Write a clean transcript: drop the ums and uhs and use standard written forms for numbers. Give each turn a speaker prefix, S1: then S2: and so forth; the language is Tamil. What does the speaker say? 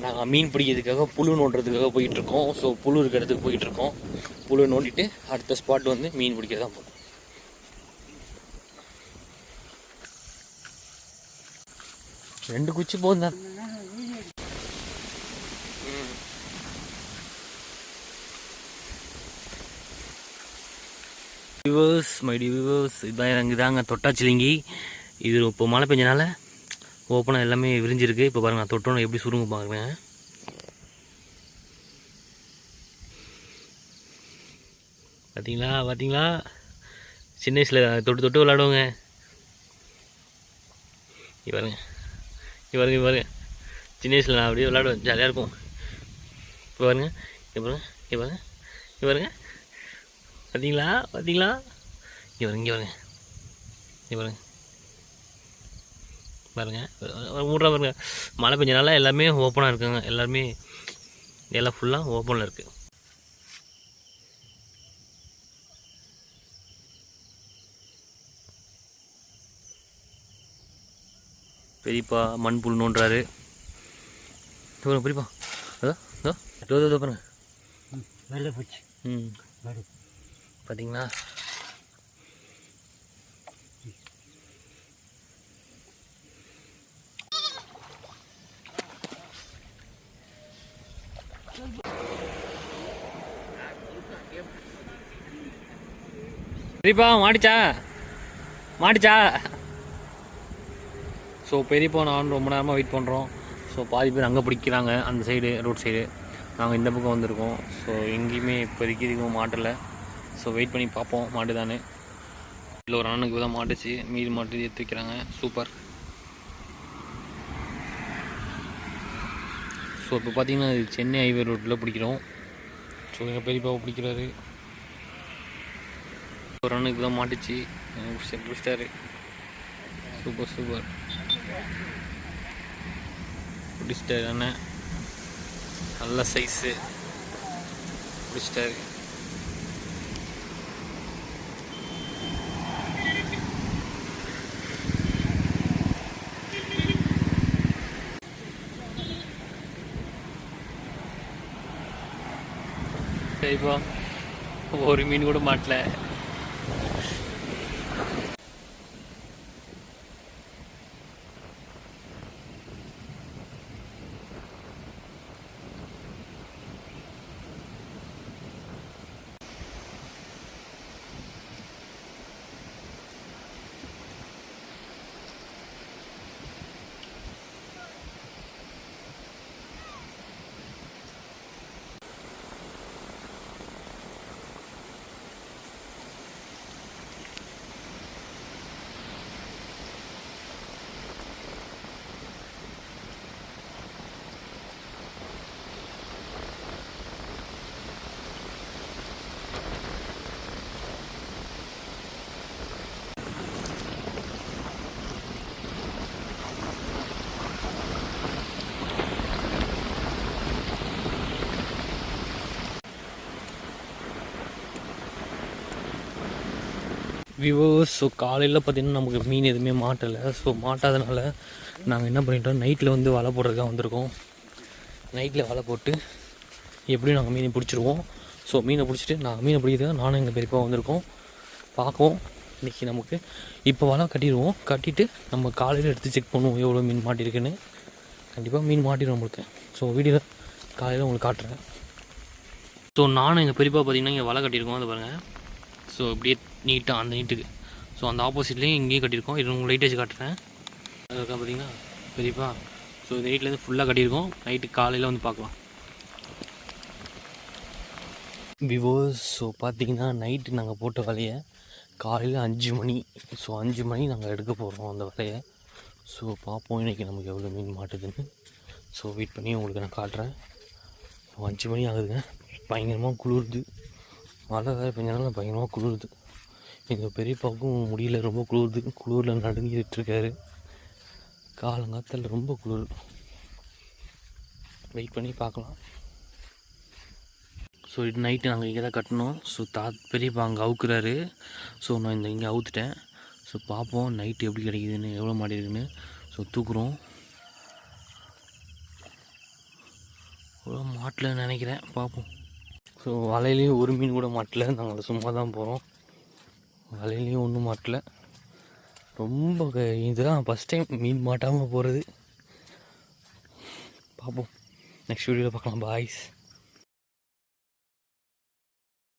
S1: நாங்கள் மீன் பிடிக்கிறதுக்காக புழு நோண்டுறதுக்காக போயிட்டுருக்கோம். ஸோ புழு இருக்கிற இடத்துக்கு போயிட்டுருக்கோம். புழு நோண்டிட்டு அடுத்த ஸ்பாட் வந்து மீன் பிடிக்க தான் போகிறோம். ரெண்டு குச்சி போதும் தான். வியூவர்ஸ், மை டி வியூவர்ஸ், இதான் இதாங்க தொட்டாச்சிலிங்கி. இது இப்போ மழை பெஞ்சனால ஓப்பனாக எல்லாமே விரிஞ்சிருக்கு. இப்போ பாருங்கள், நான் தொட்டோன்னு எப்படி சுருங்க பாருங்க. பார்த்தீங்களா பார்த்தீங்களா, சின்ன வயசில் தொட்டு தொட்டு விளாடுவோங்க. பாருங்க பாருங்க பாருங்க, சின்ன வயசில் நான் அப்படியே விளாடுவேன், ஜாலியாக இருக்கும். இப்போ பாருங்க, இப்போ பாருங்க, இப்போ பாருங்க, இப்போ பாருங்க, பார்த்தீங்களா பார்த்தீங்களா, இங்கே பாருங்க, இங்கே பாருங்க, இங்கே பாருங்க பாருங்க, மூடுறா பாருங்க. மழை பெஞ்சனால எல்லாமே ஓப்பனாக இருக்குங்க. எல்லாருமே எல்லாம் ஃபுல்லாக ஓப்பனில் இருக்குது. பெரியப்பா மண் புல் நோண்டுறாரு. பெரியப்பா அதோ பாருங்க,
S2: வெள்ளை பூச்சி.
S1: பார்த்தீங்களா, பெரியப்பா மாட்டிச்சா மாட்டிச்சா. ஸோ பெரியப்பா நான் ரொம்ப நேரமாக வெயிட் பண்ணுறோம். ஸோ பாதி பேர் அங்கே பிடிக்கிறாங்க, அந்த சைடு ரோட் சைடு. நாங்கள் இந்த பக்கம் வந்திருக்கோம். ஸோ எங்கேயுமே இப்போதைக்கு எதுவும் மாட்டலை. ஸோ வெயிட் பண்ணி பார்ப்போம் மாட்டுதானே. இல்லை ஒரு அண்ணனுக்கு தான் மாட்டுச்சு, மீன் மாட்டு எடுத்து வைக்கிறாங்க. சூப்பர். ஸோ இப்போ பார்த்தீங்கன்னா இது சென்னை ஹைவே ரோட்டில் பிடிக்கிறோம். ஸோ எங்கள் பெரியப்பாவை பிடிக்கிறாரு. ஒரு அண்ணனுக்கு தான் மாட்டுச்சு, பிடிச்சிட்டாரு. சூப்பர் சூப்பர், பிடிச்சிட்டாரு அண்ணன். நல்ல சைஸு பிடிச்சிட்டாரு. சரிப்பா, ஒரு மீன் கூட மாட்டல. வியூவர்ஸ், ஸோ காலையில் பார்த்திங்கன்னா நமக்கு மீன் எதுவுமே மாட்டலை. ஸோ மாட்டாதனால நாங்கள் என்ன பண்ணிட்டோம், நைட்டில் வந்து வலை போடுறதுக்காக வந்திருக்கோம். நைட்டில் வலை போட்டு எப்படியும் நாங்கள் மீனை பிடிச்சிருவோம். ஸோ மீனை பிடிச்சிட்டு நாங்கள் மீனை பிடிக்கிறதுக்காக நானும் எங்கள் பெரியப்பா வந்திருக்கோம். பார்க்கவும் இன்றைக்கி நமக்கு இப்போ வலை கட்டிடுவோம். கட்டிட்டு நம்ம காலையில் எடுத்து செக் பண்ணுவோம் எவ்வளோ மீன் மாட்டியிருக்குன்னு. கண்டிப்பாக மீன் மாட்டிடும் நம்மளுக்கு. ஸோ வீடியோவில் காலையில் உங்களுக்கு காட்டுறேன். ஸோ நானும் எங்கள் பெரியப்பா பார்த்திங்கன்னா இங்கே வலை கட்டியிருக்கோம், அதை பாருங்கள். ஸோ இப்படியே நீட்டாக அந்த நீட்டுக்கு, ஸோ அந்த ஆப்போசிட்லேயும் இங்கேயும் கட்டியிருக்கோம். இது உங்களுக்கு லைட் வச்சு காட்டுறேன். அதுக்காக பார்த்தீங்கன்னா பெரியப்பா, ஸோ இந்த நைட்லேருந்து ஃபுல்லாக கட்டியிருக்கோம். நைட்டு காலையில் வந்து பார்க்கலாம். விவோஸ், ஸோ பார்த்தீங்கன்னா நைட்டு நாங்கள் போட்ட வலையை காலையில் 5 மணி. ஸோ 5 மணி நாங்கள் எடுக்க போகிறோம் அந்த வலையை. ஸோ பார்ப்போம் இன்றைக்கி நமக்கு எவ்வளோ மீன் மாட்டுதுன்னு. ஸோ வெயிட் பண்ணி உங்களுக்கு நான் காட்டுறேன். 5 மணி ஆகுதுங்க, பயங்கரமாக குளிருது. மழை வேறு பெஞ்சனால பயங்கரமாக குளிருது. எங்கள் பெரியப்பாவுக்கும் முடியல, ரொம்ப குளிருது. குளிரில் நடுங்கிட்டுருக்காரு. காலங்காத்தில் ரொம்ப குளிர். வெயிட் பண்ணி பார்க்கலாம். ஸோ இது நைட்டு நாங்கள் இங்கே தான் கட்டணும். ஸோ பெரியப்பா அங்கே அவுக்குறாரு. ஸோ நான் இங்கே அவுத்துட்டேன். ஸோ பார்ப்போம் நைட்டு எப்படி கிடைக்குதுன்னு, எவ்வளோ மாடி இருக்குன்னு. ஸோ தூக்குறோம். மாட்டல நினைக்கிறேன், பார்ப்போம். ஸோ வலையிலையும் ஒரு மீன் கூட மாட்டல, நாங்கள் சும்மா தான் போகிறோம். வலையிலையும் ஒன்றும் மாட்டல. ரொம்ப இதுதான் ஃபஸ்ட் டைம் மீன் மாட்டாமல் போகிறது. பார்ப்போம், நெக்ஸ்ட் வீடியோவில் பார்க்கலாம். பாய்ஸ்.